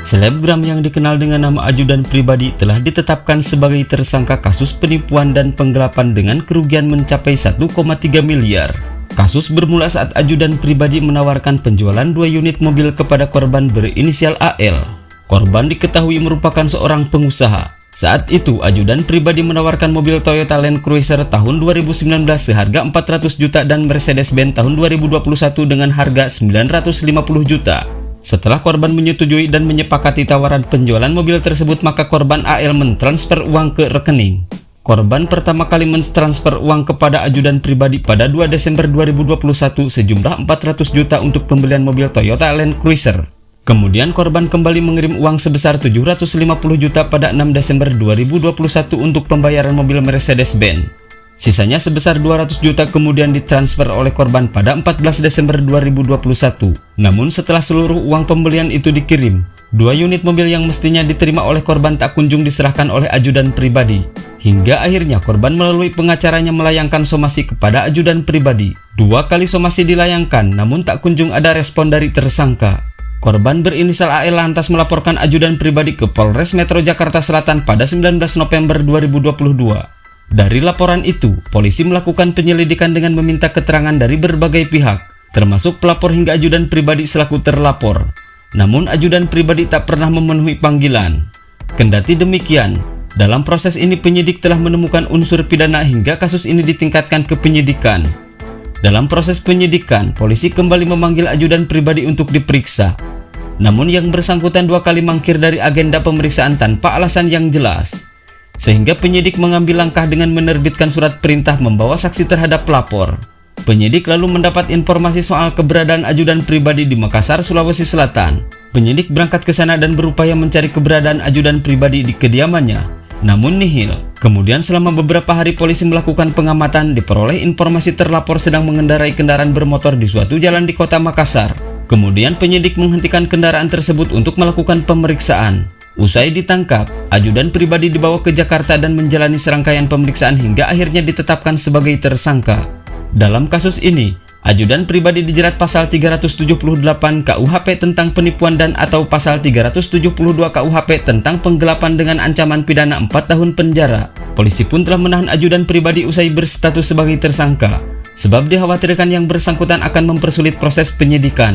Selebgram yang dikenal dengan nama Ajudan Pribadi telah ditetapkan sebagai tersangka kasus penipuan dan penggelapan dengan kerugian mencapai 1,3 miliar. Kasus bermula saat Ajudan Pribadi menawarkan penjualan 2 unit mobil kepada korban berinisial AL. Korban diketahui merupakan seorang pengusaha. Saat itu, Ajudan Pribadi menawarkan mobil Toyota Land Cruiser tahun 2019 seharga 400 juta dan Mercedes-Benz tahun 2021 dengan harga 950 juta. Setelah korban menyetujui dan menyepakati tawaran penjualan mobil tersebut, maka korban AL mentransfer uang ke rekening. Korban pertama kali mentransfer uang kepada Ajudan Pribadi pada 2 Desember 2021 sejumlah 400 juta untuk pembelian mobil Toyota Land Cruiser. Kemudian korban kembali mengirim uang sebesar 750 juta pada 6 Desember 2021 untuk pembayaran mobil Mercedes-Benz. Sisanya sebesar 200 juta kemudian ditransfer oleh korban pada 14 Desember 2021. Namun setelah seluruh uang pembelian itu dikirim, 2 unit mobil yang mestinya diterima oleh korban tak kunjung diserahkan oleh Ajudan Pribadi. Hingga akhirnya korban melalui pengacaranya melayangkan somasi kepada Ajudan Pribadi. 2 kali somasi dilayangkan namun tak kunjung ada respon dari tersangka. Korban berinisial AL lantas melaporkan Ajudan Pribadi ke Polres Metro Jakarta Selatan pada 19 November 2022. Dari laporan itu, polisi melakukan penyelidikan dengan meminta keterangan dari berbagai pihak, termasuk pelapor hingga Ajudan Pribadi selaku terlapor. Namun Ajudan Pribadi tak pernah memenuhi panggilan. Kendati demikian, dalam proses ini penyidik telah menemukan unsur pidana hingga kasus ini ditingkatkan ke penyidikan. Dalam proses penyidikan, polisi kembali memanggil Ajudan Pribadi untuk diperiksa. Namun yang bersangkutan 2 kali mangkir dari agenda pemeriksaan tanpa alasan yang jelas. Sehingga penyidik mengambil langkah dengan menerbitkan surat perintah membawa saksi terhadap pelapor. Penyidik lalu mendapat informasi soal keberadaan Ajudan Pribadi di Makassar, Sulawesi Selatan. Penyidik berangkat ke sana dan berupaya mencari keberadaan Ajudan Pribadi di kediamannya. Namun nihil. Kemudian selama beberapa hari polisi melakukan pengamatan, diperoleh informasi terlapor sedang mengendarai kendaraan bermotor di suatu jalan di kota Makassar. Kemudian penyidik menghentikan kendaraan tersebut untuk melakukan pemeriksaan. Usai ditangkap, Ajudan Pribadi dibawa ke Jakarta dan menjalani serangkaian pemeriksaan hingga akhirnya ditetapkan sebagai tersangka. Dalam kasus ini, Ajudan Pribadi dijerat pasal 378 KUHP tentang penipuan dan atau pasal 372 KUHP tentang penggelapan dengan ancaman pidana 4 tahun penjara. Polisi pun telah menahan Ajudan Pribadi usai berstatus sebagai tersangka, sebab dikhawatirkan yang bersangkutan akan mempersulit proses penyidikan.